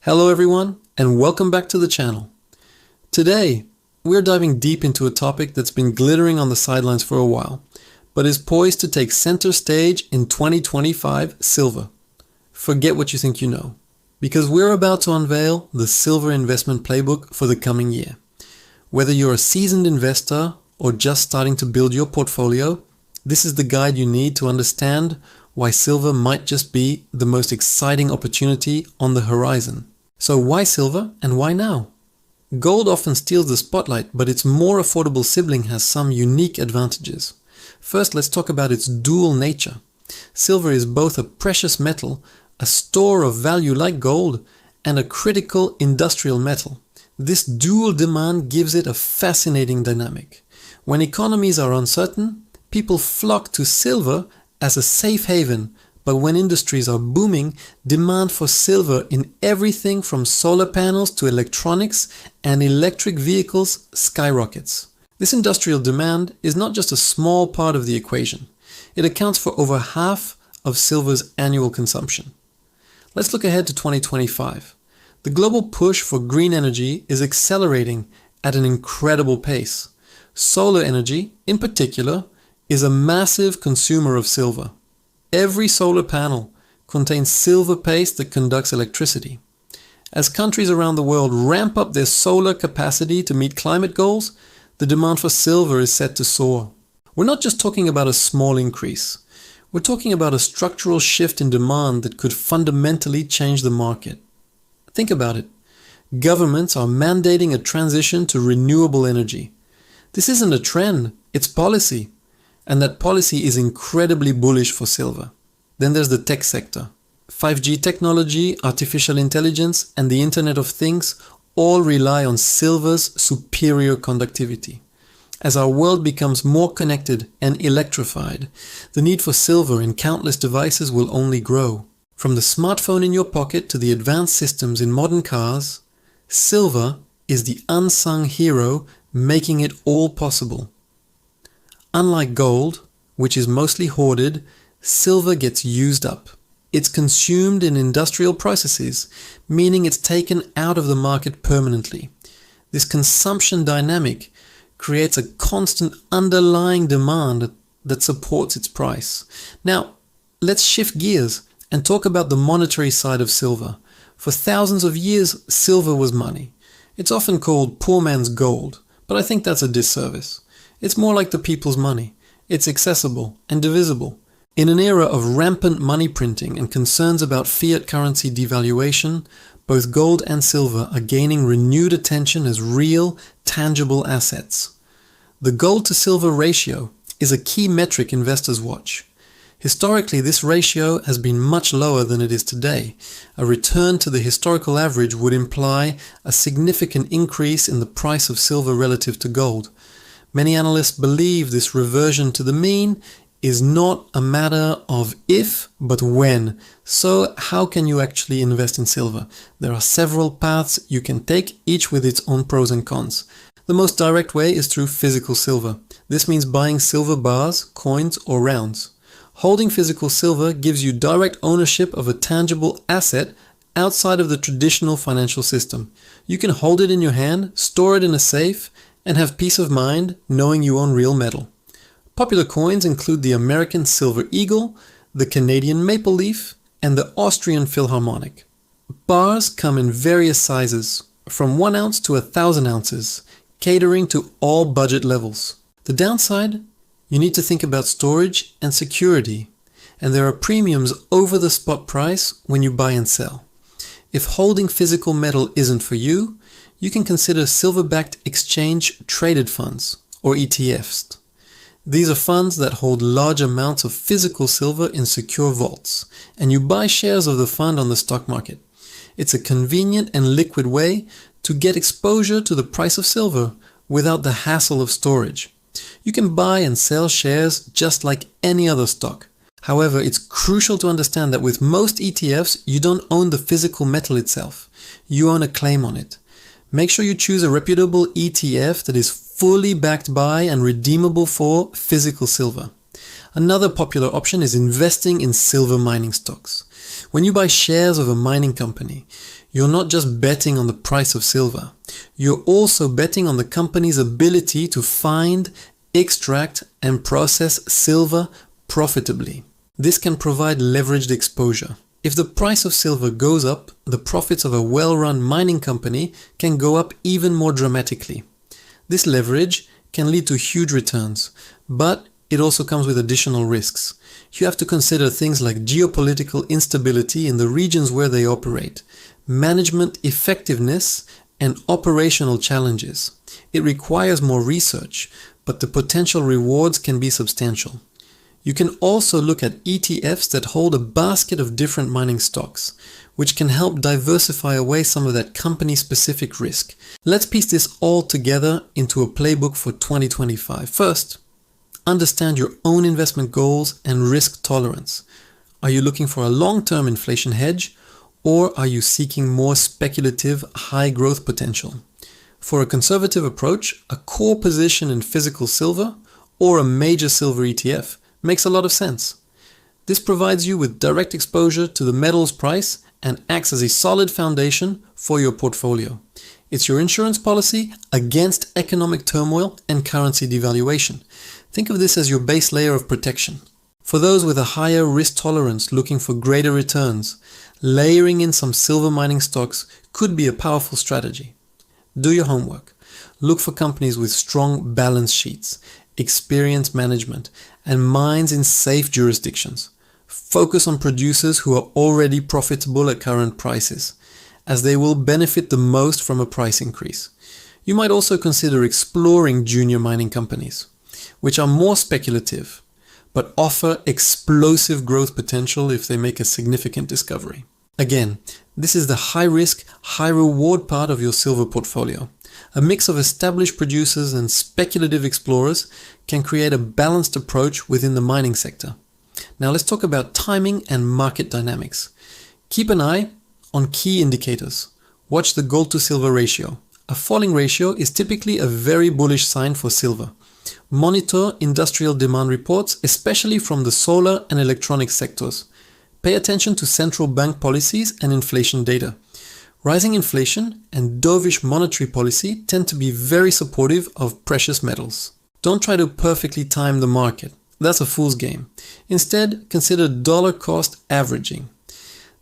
Hello everyone, and welcome back to the channel. Today, we're diving deep into a topic that's been glittering on the sidelines for a while, but is poised to take center stage in 2025, silver. Forget what you think you know, because we're about to unveil the silver investment playbook for the coming year. Whether you're a seasoned investor or just starting to build your portfolio, this is the guide you need to understand why silver might just be the most exciting opportunity on the horizon. So why silver and why now? Gold often steals the spotlight, but its more affordable sibling has some unique advantages. First, let's talk about its dual nature. Silver is both a precious metal, a store of value like gold, and a critical industrial metal. This dual demand gives it a fascinating dynamic. When economies are uncertain, people flock to silver as a safe haven, but when industries are booming, demand for silver in everything from solar panels to electronics and electric vehicles skyrockets. This industrial demand is not just a small part of the equation. It accounts for over half of silver's annual consumption. Let's look ahead to 2025. The global push for green energy is accelerating at an incredible pace. Solar energy, in particular, is a massive consumer of silver. Every solar panel contains silver paste that conducts electricity. As countries around the world ramp up their solar capacity to meet climate goals, the demand for silver is set to soar. We're not just talking about a small increase. We're talking about a structural shift in demand that could fundamentally change the market. Think about it. Governments are mandating a transition to renewable energy. This isn't a trend, it's policy. And that policy is incredibly bullish for silver. Then there's the tech sector. 5G technology, artificial intelligence, and the Internet of Things all rely on silver's superior conductivity. As our world becomes more connected and electrified, the need for silver in countless devices will only grow. From the smartphone in your pocket to the advanced systems in modern cars, silver is the unsung hero making it all possible. Unlike gold, which is mostly hoarded, silver gets used up. It's consumed in industrial processes, meaning it's taken out of the market permanently. This consumption dynamic creates a constant underlying demand that supports its price. Now, let's shift gears and talk about the monetary side of silver. For thousands of years, silver was money. It's often called poor man's gold, but I think that's a disservice. It's more like the people's money. It's accessible and divisible. In an era of rampant money printing and concerns about fiat currency devaluation, both gold and silver are gaining renewed attention as real, tangible assets. The gold to silver ratio is a key metric investors watch. Historically, this ratio has been much lower than it is today. A return to the historical average would imply a significant increase in the price of silver relative to gold. Many analysts believe this reversion to the mean is not a matter of if, but when. So how can you actually invest in silver? There are several paths you can take, each with its own pros and cons. The most direct way is through physical silver. This means buying silver bars, coins, or rounds. Holding physical silver gives you direct ownership of a tangible asset outside of the traditional financial system. You can hold it in your hand, store it in a safe, and have peace of mind knowing you own real metal. Popular coins include the American Silver Eagle, the Canadian Maple Leaf, and the Austrian Philharmonic. Bars come in various sizes, from 1 ounce to 1,000 ounces, catering to all budget levels. The downside? You need to think about storage and security, and there are premiums over the spot price when you buy and sell. If holding physical metal isn't for you, you can consider silver-backed exchange-traded funds, or ETFs. These are funds that hold large amounts of physical silver in secure vaults, and you buy shares of the fund on the stock market. It's a convenient and liquid way to get exposure to the price of silver without the hassle of storage. You can buy and sell shares just like any other stock. However, it's crucial to understand that with most ETFs, you don't own the physical metal itself. You own a claim on it. Make sure you choose a reputable ETF that is fully backed by and redeemable for physical silver. Another popular option is investing in silver mining stocks. When you buy shares of a mining company, You're not just betting on the price of silver. You're also betting on the company's ability to find, extract, and process silver profitably. This can provide leveraged exposure. If the price of silver goes up, the profits of a well-run mining company can go up even more dramatically. This leverage can lead to huge returns, but it also comes with additional risks. You have to consider things like geopolitical instability in the regions where they operate, management effectiveness, and operational challenges. It requires more research, but the potential rewards can be substantial. You can also look at ETFs that hold a basket of different mining stocks, which can help diversify away some of that company-specific risk. Let's piece this all together into a playbook for 2025. First, understand your own investment goals and risk tolerance. Are you looking for a long-term inflation hedge, or are you seeking more speculative, high-growth potential? For a conservative approach, a core position in physical silver or a major silver ETF makes a lot of sense. This provides you with direct exposure to the metal's price and acts as a solid foundation for your portfolio. It's your insurance policy against economic turmoil and currency devaluation. Think of this as your base layer of protection. For those with a higher risk tolerance looking for greater returns, layering in some silver mining stocks could be a powerful strategy. Do your homework. Look for companies with strong balance sheets, experienced management, and mines in safe jurisdictions. Focus on producers who are already profitable at current prices, as they will benefit the most from a price increase. You might also consider exploring junior mining companies, which are more speculative, but offer explosive growth potential if they make a significant discovery. Again, this is the high-risk, high-reward part of your silver portfolio. A mix of established producers and speculative explorers can create a balanced approach within the mining sector. Now let's talk about timing and market dynamics. Keep an eye on key indicators. Watch the gold to silver ratio. A falling ratio is typically a very bullish sign for silver. Monitor industrial demand reports, especially from the solar and electronics sectors. Pay attention to central bank policies and inflation data. Rising inflation and dovish monetary policy tend to be very supportive of precious metals. Don't try to perfectly time the market. That's a fool's game. Instead, consider dollar cost averaging.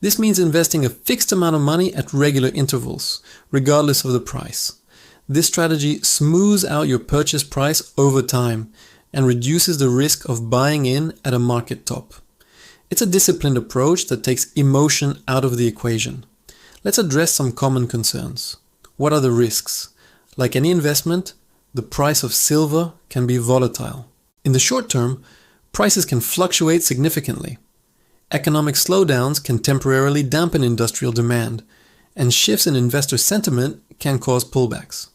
This means investing a fixed amount of money at regular intervals, regardless of the price. This strategy smooths out your purchase price over time and reduces the risk of buying in at a market top. It's a disciplined approach that takes emotion out of the equation. Let's address some common concerns. What are the risks? Like any investment, the price of silver can be volatile. In the short term, prices can fluctuate significantly. Economic slowdowns can temporarily dampen industrial demand, and shifts in investor sentiment can cause pullbacks.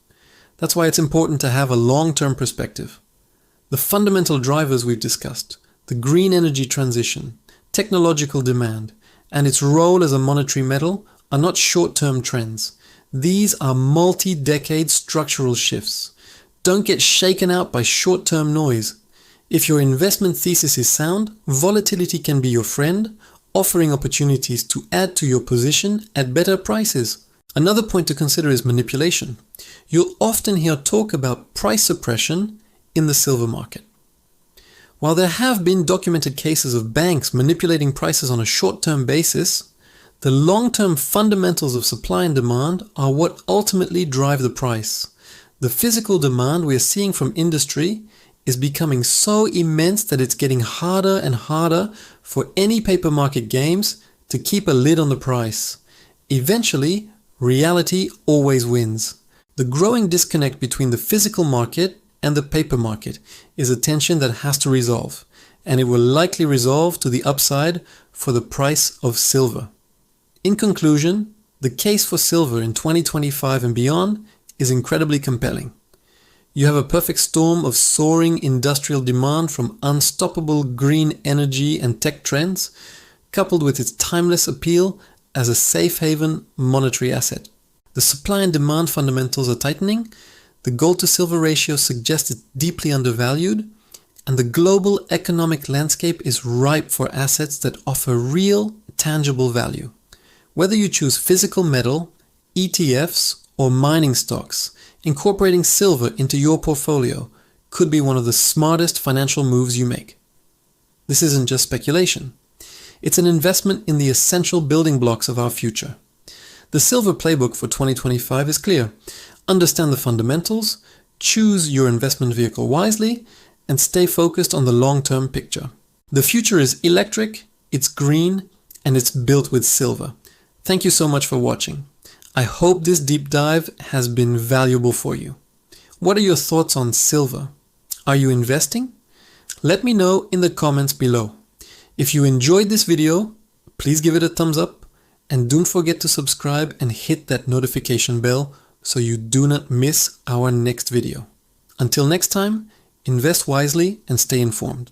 That's why it's important to have a long-term perspective. The fundamental drivers we've discussed, the green energy transition, technological demand, and its role as a monetary metal are not short-term trends. These are multi-decade structural shifts. Don't get shaken out by short-term noise. If your investment thesis is sound, volatility can be your friend, offering opportunities to add to your position at better prices. Another point to consider is manipulation. You'll often hear talk about price suppression in the silver market. While there have been documented cases of banks manipulating prices on a short-term basis, the long-term fundamentals of supply and demand are what ultimately drive the price. The physical demand we are seeing from industry is becoming so immense that it's getting harder and harder for any paper market games to keep a lid on the price. Eventually, reality always wins. The growing disconnect between the physical market and the paper market is a tension that has to resolve, and it will likely resolve to the upside for the price of silver. In conclusion, the case for silver in 2025 and beyond is incredibly compelling. You have a perfect storm of soaring industrial demand from unstoppable green energy and tech trends, coupled with its timeless appeal as a safe haven monetary asset. The supply and demand fundamentals are tightening, the gold to silver ratio suggests it's deeply undervalued, and the global economic landscape is ripe for assets that offer real, tangible value. Whether you choose physical metal, ETFs, or mining stocks, incorporating silver into your portfolio could be one of the smartest financial moves you make. This isn't just speculation. It's an investment in the essential building blocks of our future. The silver playbook for 2025 is clear. Understand the fundamentals, choose your investment vehicle wisely, and stay focused on the long-term picture. The future is electric, it's green, and it's built with silver. Thank you so much for watching. I hope this deep dive has been valuable for you. What are your thoughts on silver? Are you investing? Let me know in the comments below. If you enjoyed this video, please give it a thumbs up and don't forget to subscribe and hit that notification bell so you do not miss our next video. Until next time, invest wisely and stay informed.